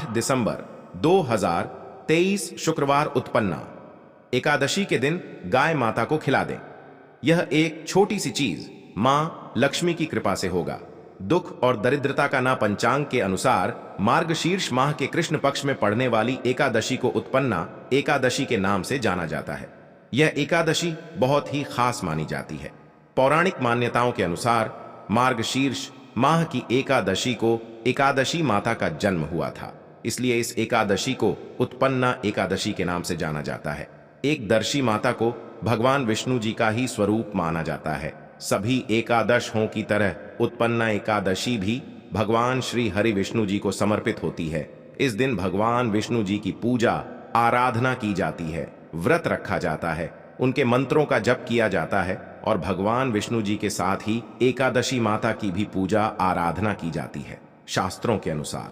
8 दिसंबर 2023 शुक्रवार उत्पन्ना एकादशी के दिन गाय माता को खिला दें। यह एक छोटी सी चीज मां लक्ष्मी की कृपा से होगा। दुख और दरिद्रता का ना पंचांग के अनुसार मार्गशीर्ष माह के कृष्ण पक्ष में पड़ने वाली एकादशी को उत्पन्ना एकादशी के नाम से जाना जाता है। यह एकादशी बहुत ही खास मानी जाती है। पौराणिक मान्यताओं के अनुसार मार्गशीर्ष माह की एकादशी को एकादशी माता का जन्म हुआ था, इसलिए इस एकादशी को उत्पन्ना एकादशी के नाम से जाना जाता है। एक दर्शी माता को भगवान विष्णु जी का ही स्वरूप माना जाता है। सभी एकादशों की तरह उत्पन्ना एकादशी भी भगवान श्री हरि विष्णु जी को समर्पित होती है। इस दिन भगवान विष्णु जी की पूजा आराधना की जाती है, व्रत रखा जाता है, उनके मंत्रों का जप किया जाता है और भगवान विष्णु जी के साथ ही एकादशी माता की भी पूजा आराधना की जाती है। शास्त्रों के अनुसार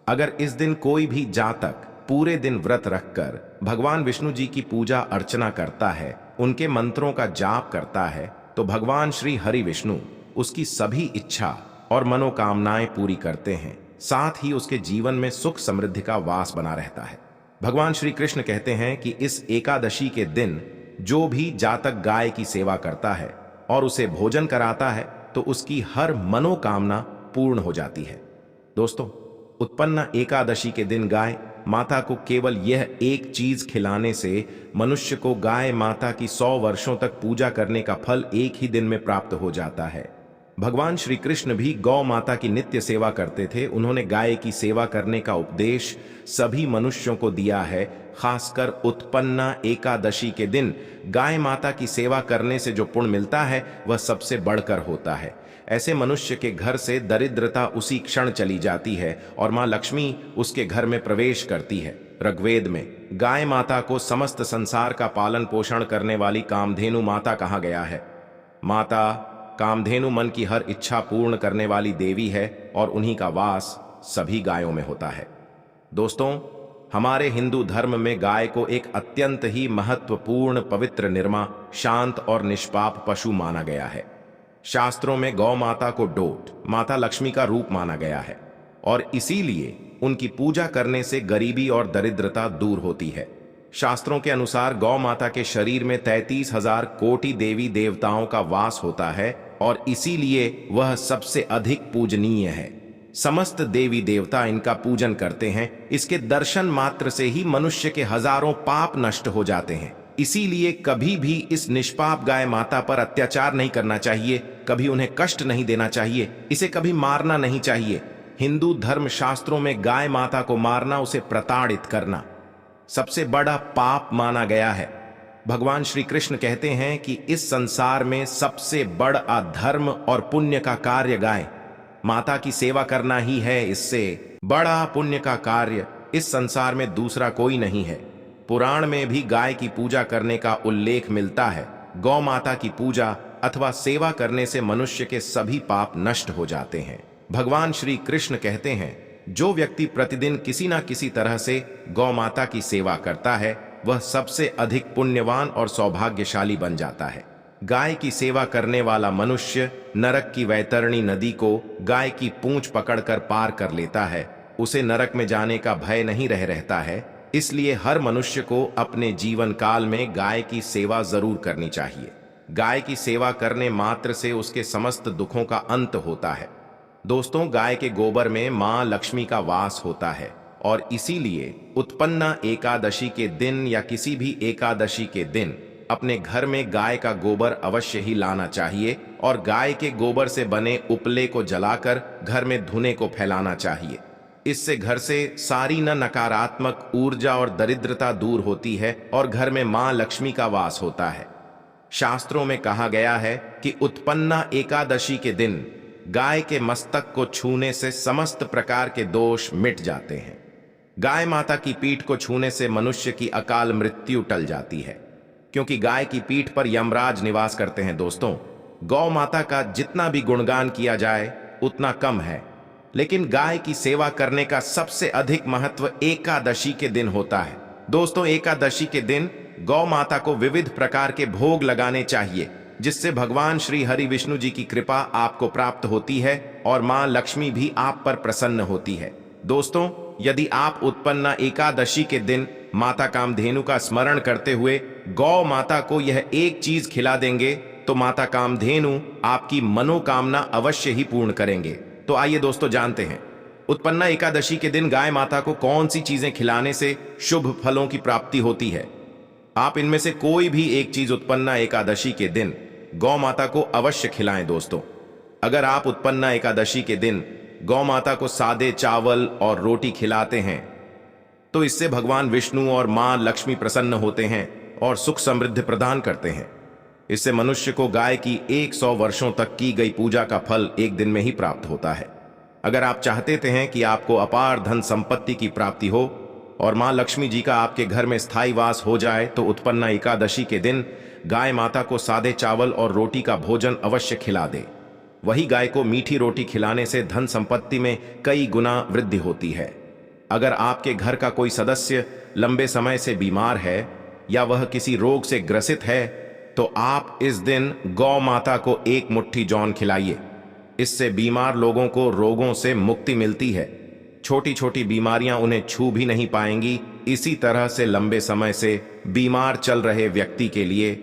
अगर इस दिन कोई भी जातक पूरे दिन व्रत रखकर भगवान विष्णु जी की पूजा अर्चना करता है, उनके मंत्रों का जाप करता है, तो भगवान श्री हरि विष्णु उसकी सभी इच्छा और मनोकामनाएं पूरी करते हैं। साथ ही उसके जीवन में सुख समृद्धि का वास बना रहता है। भगवान श्री कृष्ण कहते हैं कि इस एकादशी के दिन जो भी जातक गाय की सेवा करता है और उसे भोजन कराता है तो उसकी हर मनोकामना पूर्ण हो जाती है। दोस्तों, उत्पन्ना एकादशी के दिन गाय माता को केवल यह एक चीज खिलाने से मनुष्य को गाय माता की 100 वर्षों तक पूजा करने का फल एक ही दिन में प्राप्त हो जाता है। भगवान श्री कृष्ण भी गौ माता की नित्य सेवा करते थे। उन्होंने गाय की सेवा करने का उपदेश सभी मनुष्यों को दिया है। खासकर उत्पन्ना एकादशी के दिन गाय माता की सेवा करने से जो पुण्य मिलता है वह सबसे बढ़कर होता है। ऐसे मनुष्य के घर से दरिद्रता उसी क्षण चली जाती है और मां लक्ष्मी उसके घर में प्रवेश करती है। ऋग्वेद में गाय माता को समस्त संसार का पालन पोषण करने वाली कामधेनु माता कहा गया है। माता कामधेनु मन की हर इच्छा पूर्ण करने वाली देवी है और उन्हीं का वास सभी गायों में होता है। दोस्तों, हमारे हिंदू धर्म में गाय को एक अत्यंत ही महत्वपूर्ण, पवित्र, निर्मा, शांत और निष्पाप पशु माना गया है। शास्त्रों में गौ माता को डोट माता लक्ष्मी का रूप माना गया है और इसीलिए उनकी पूजा करने से गरीबी और दरिद्रता दूर होती है। शास्त्रों के अनुसार गौ माता के शरीर में 33,000 कोटि देवी देवताओं का वास होता है और इसीलिए वह सबसे अधिक पूजनीय है। समस्त देवी देवता इनका पूजन करते हैं। इसके दर्शन मात्र से ही मनुष्य के हजारों पाप नष्ट हो जाते हैं। इसीलिए कभी भी इस निष्पाप गाय माता पर अत्याचार नहीं करना चाहिए, कभी उन्हें कष्ट नहीं देना चाहिए, इसे कभी मारना नहीं चाहिए। हिंदू धर्म शास्त्रों में गाय माता को मारना, उसे प्रताड़ित करना सबसे बड़ा पाप माना गया है। भगवान श्री कृष्ण कहते हैं कि इस संसार में सबसे बड़ा धर्म और पुण्य का कार्य गाय माता की सेवा करना ही है। इससे बड़ा पुण्य का कार्य इस संसार में दूसरा कोई नहीं है। पुराण में भी गाय की पूजा करने का उल्लेख मिलता है। गौ माता की पूजा अथवा सेवा करने से मनुष्य के सभी पाप नष्ट हो जाते हैं। भगवान श्री कृष्ण कहते हैं, जो व्यक्ति प्रतिदिन किसी ना किसी तरह से गौ माता की सेवा करता है वह सबसे अधिक पुण्यवान और सौभाग्यशाली बन जाता है। गाय की सेवा करने वाला मनुष्य नरक की वैतरणी नदी को गाय की पूंछ पकड़कर पार कर लेता है। उसे नरक में जाने का भय नहीं रहता है। इसलिए हर मनुष्य को अपने जीवन काल में गाय की सेवा जरूर करनी चाहिए। गाय की सेवा करने मात्र से उसके समस्त दुखों का अंत होता है। दोस्तों, गाय के गोबर में मां लक्ष्मी का वास होता है और इसीलिए उत्पन्ना एकादशी के दिन या किसी भी एकादशी के दिन अपने घर में गाय का गोबर अवश्य ही लाना चाहिए और गाय के गोबर से बने उपले को जलाकर घर में धुने को फैलाना चाहिए। इससे घर से सारी नकारात्मक ऊर्जा और दरिद्रता दूर होती है और घर में मां लक्ष्मी का वास होता है। शास्त्रों में कहा गया है कि उत्पन्ना एकादशी के दिन गाय के मस्तक को छूने से समस्त प्रकार के दोष मिट जाते हैं। गाय माता की पीठ को छूने से मनुष्य की अकाल मृत्यु टल जाती है, क्योंकि गाय की पीठ पर यमराज निवास करते हैं। दोस्तों, गौ माता का जितना भी गुणगान किया जाए उतना कम है, लेकिन गाय की सेवा करने का सबसे अधिक महत्व एकादशी के दिन होता है। दोस्तों, एकादशी के दिन गौ माता को विविध प्रकार के भोग लगाने चाहिए, जिससे भगवान श्री हरि विष्णु जी की कृपा आपको प्राप्त होती है और मां लक्ष्मी भी आप पर प्रसन्न होती है। दोस्तों, यदि आप उत्पन्ना एकादशी के दिन माता कामधेनु का स्मरण करते हुए गौ माता को यह एक चीज खिला देंगे तो माता कामधेनु आपकी मनोकामना अवश्य ही पूर्ण करेंगे। तो आइए दोस्तों जानते हैं उत्पन्ना एकादशी के दिन गाय माता को कौन सी चीजें खिलाने से शुभ फलों की प्राप्ति होती है। आप इनमें से कोई भी एक चीज उत्पन्ना एकादशी के दिन गौ माता को अवश्य खिलाएं। दोस्तों, अगर आप उत्पन्ना एकादशी के दिन गौ माता को सादे चावल और रोटी खिलाते हैं तो इससे भगवान विष्णु और मां लक्ष्मी प्रसन्न होते हैं और सुख समृद्धि प्रदान करते हैं। इससे मनुष्य को गाय की 100 वर्षों तक की गई पूजा का फल एक दिन में ही प्राप्त होता है। अगर आप चाहते हैं कि आपको अपार धन संपत्ति की प्राप्ति हो और मां लक्ष्मी जी का आपके घर में स्थायी वास हो जाए तो उत्पन्ना एकादशी के दिन गाय माता को सादे चावल और रोटी का भोजन अवश्य खिला दे। वही गाय को मीठी रोटी खिलाने से धन संपत्ति में कई गुना वृद्धि होती है। अगर आपके घर का कोई सदस्य लंबे समय से बीमार है या वह किसी रोग से ग्रसित है तो आप इस दिन गौ माता को एक मुट्ठी जौन खिलाइए। इससे बीमार लोगों को रोगों से मुक्ति मिलती है। छोटी छोटी बीमारियां उन्हें छू भी नहीं पाएंगी। इसी तरह से लंबे समय से बीमार चल रहे व्यक्ति के लिए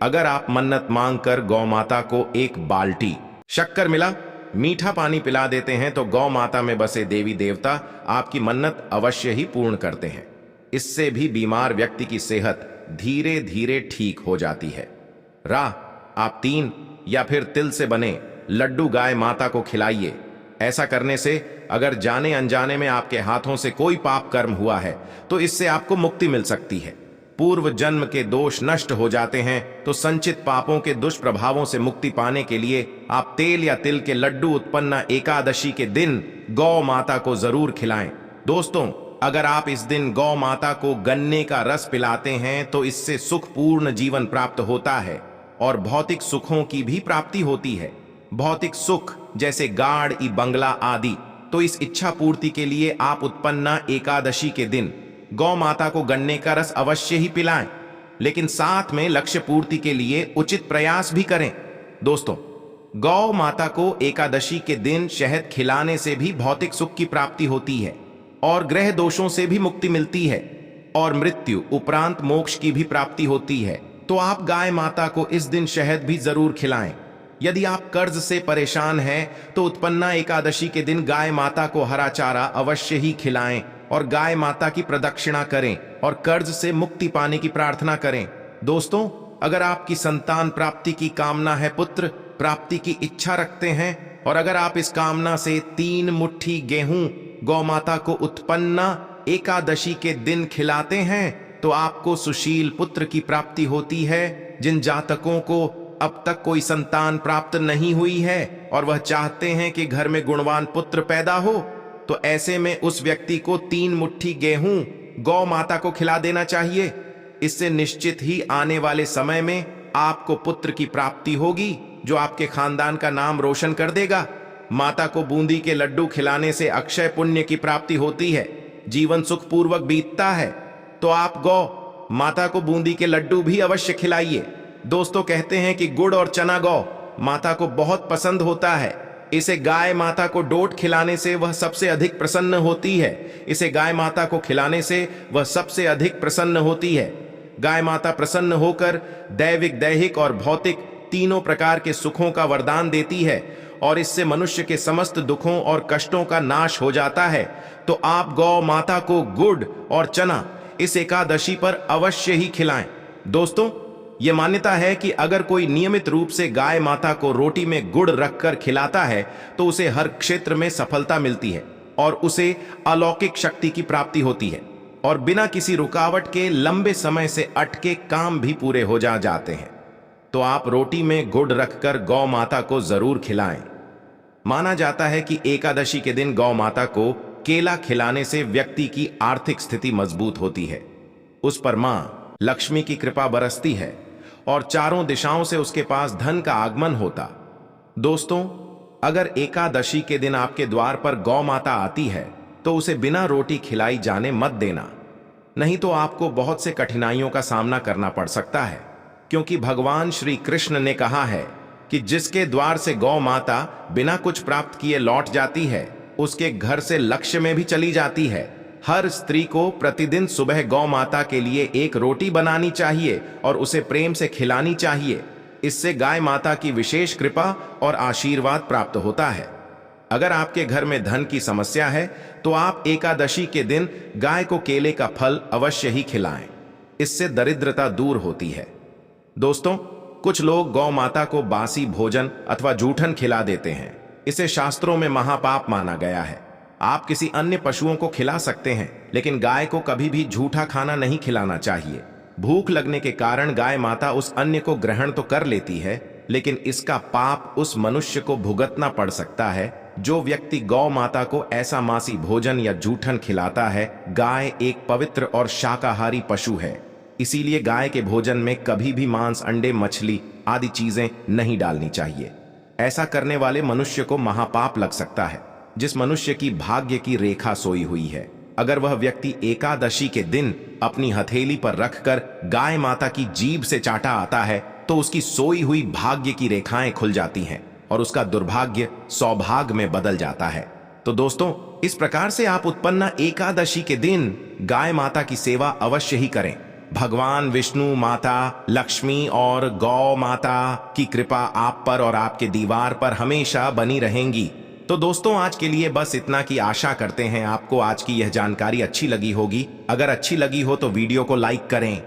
अगर आप मन्नत मांगकर गौ माता को एक बाल्टी शक्कर मिला मीठा पानी पिला देते हैं तो गौ माता में बसे देवी देवता आपकी मन्नत अवश्य ही पूर्ण करते हैं। इससे भी बीमार व्यक्ति की सेहत धीरे धीरे ठीक हो जाती है। आप 3 या फिर तिल से बने लड्डू गाय माता को खिलाइए। ऐसा करने से अगर जाने अनजाने में आपके हाथों से कोई पाप कर्म हुआ है तो इससे आपको मुक्ति मिल सकती है। पूर्व जन्म के दोष नष्ट हो जाते हैं तो संचित पापों के दुष्प्रभावों से मुक्ति पाने के लिए आप तेल या तिल के लड्डू उत्पन्ना एकादशी के दिन गौ माता को जरूर खिलाएं। दोस्तों, अगर आप इस दिन गौ माता को गन्ने का रस पिलाते हैं तो इससे सुखपूर्ण जीवन प्राप्त होता है और भौतिक सुखों की भी प्राप्ति होती है। भौतिक सुख जैसे गाड़ी बंगला आदि। तो इस इच्छा पूर्ति के लिए आप उत्पन्ना एकादशी के दिन गौ माता को गन्ने का रस अवश्य ही पिलाएं, लेकिन साथ में लक्ष्य पूर्ति के लिए उचित प्रयास भी करें। दोस्तों, गौ माता को एकादशी के दिन शहद खिलाने से भी भौतिक सुख की प्राप्ति होती है और ग्रह दोषों से भी मुक्ति मिलती है और मृत्यु उपरांत मोक्ष की भी प्राप्ति होती है। तो आप गाय माता को इस दिन शहद भी जरूर खिलाएं। यदि आप कर्ज से परेशान हैं तो उत्पन्ना एकादशी के दिन गाय माता को हरा चारा अवश्य ही खिलाएं और गाय माता की प्रदक्षिणा करें और कर्ज से मुक्ति पाने की प्रार्थना करें। दोस्तों, अगर आपकी संतान प्राप्ति की कामना है, पुत्र प्राप्ति की इच्छा रखते हैं और अगर आप इस कामना से 3 मुट्ठी गेहूं गौ माता को उत्पन्ना एकादशी के दिन खिलाते हैं तो आपको सुशील पुत्र की प्राप्ति होती है। जिन जातकों को अब तक कोई संतान प्राप्त नहीं हुई है और वह चाहते हैं कि घर में गुणवान पुत्र पैदा हो तो ऐसे में उस व्यक्ति को 3 मुट्ठी गेहूं गौ माता को खिला देना चाहिए। इससे निश्चित ही आने वाले समय में आपको पुत्र की प्राप्ति होगी जो आपके खानदान का नाम रोशन कर देगा। माता को बूंदी के लड्डू खिलाने से अक्षय पुण्य की प्राप्ति होती है, जीवन सुखपूर्वक बीतता है। तो आप गौ माता को बूंदी के लड्डू भी अवश्य खिलाइए। दोस्तों, कहते हैं कि गुड़ और चना गौ माता को बहुत पसंद होता है। इसे गाय माता को डोट खिलाने से वह सबसे अधिक प्रसन्न होती है। इसे गाय माता को खिलाने से वह सबसे अधिक प्रसन्न होती है। गाय माता प्रसन्न होकर दैविक, दैहिक और भौतिक तीनों प्रकार के सुखों का वरदान देती है और इससे मनुष्य के समस्त दुखों और कष्टों का नाश हो जाता है। तो आप गौ माता को गुड़ और चना इस एकादशी पर अवश्य ही खिलाएं। दोस्तों, ये मान्यता है कि अगर कोई नियमित रूप से गाय माता को रोटी में गुड़ रखकर खिलाता है तो उसे हर क्षेत्र में सफलता मिलती है और उसे अलौकिक शक्ति की प्राप्ति होती है और बिना किसी रुकावट के लंबे समय से अटके काम भी पूरे हो जाते हैं। तो आप रोटी में गुड़ रखकर गौ माता को जरूर खिलाएं। माना जाता है कि एकादशी के दिन गौ माता को केला खिलाने से व्यक्ति की आर्थिक स्थिति मजबूत होती है, उस पर मां लक्ष्मी की कृपा बरसती है और चारों दिशाओं से उसके पास धन का आगमन होता। दोस्तों, अगर एकादशी के दिन आपके द्वार पर गौ माता आती है तो उसे बिना रोटी खिलाई जाने मत देना, नहीं तो आपको बहुत से कठिनाइयों का सामना करना पड़ सकता है। क्योंकि भगवान श्री कृष्ण ने कहा है कि जिसके द्वार से गौ माता बिना कुछ प्राप्त किए लौट जाती है उसके घर से लक्ष्य में भी चली जाती है। हर स्त्री को प्रतिदिन सुबह गौ माता के लिए एक रोटी बनानी चाहिए और उसे प्रेम से खिलानी चाहिए। इससे गाय माता की विशेष कृपा और आशीर्वाद प्राप्त होता है। अगर आपके घर में धन की समस्या है तो आप एकादशी के दिन गाय को केले का फल अवश्य ही खिलाएं। इससे दरिद्रता दूर होती है। दोस्तों, कुछ लोग गौ माता को बासी भोजन अथवा जूठन खिला देते हैं। इसे शास्त्रों में महापाप माना गया है। आप किसी अन्य पशुओं को खिला सकते हैं, लेकिन गाय को कभी भी झूठा खाना नहीं खिलाना चाहिए। भूख लगने के कारण गाय माता उस अन्न को ग्रहण तो कर लेती है, लेकिन इसका पाप उस मनुष्य को भुगतना पड़ सकता है जो व्यक्ति गौ माता को ऐसा मासी भोजन या जूठन खिलाता है। गाय एक पवित्र और शाकाहारी पशु है, इसीलिए गाय के भोजन में कभी भी मांस, अंडे, मछली आदि चीजें नहीं डालनी चाहिए। ऐसा करने वाले मनुष्य को महापाप लग सकता है। जिस मनुष्य की भाग्य की रेखा सोई हुई है, अगर वह व्यक्ति एकादशी के दिन अपनी हथेली पर रखकर गाय माता की जीभ से चाटा आता है तो उसकी सोई हुई भाग्य की रेखाएं खुल जाती हैं और उसका दुर्भाग्य सौभाग्य में बदल जाता है। तो दोस्तों, इस प्रकार से आप उत्पन्ना एकादशी के दिन गाय माता की सेवा अवश्य ही करें। भगवान विष्णु, माता लक्ष्मी और गौ माता की कृपा आप पर और आपके दीवार पर हमेशा बनी रहेंगी। तो दोस्तों, आज के लिए बस इतना की आशा करते हैं आपको आज की यह जानकारी अच्छी लगी होगी। अगर अच्छी लगी हो तो वीडियो को लाइक करें,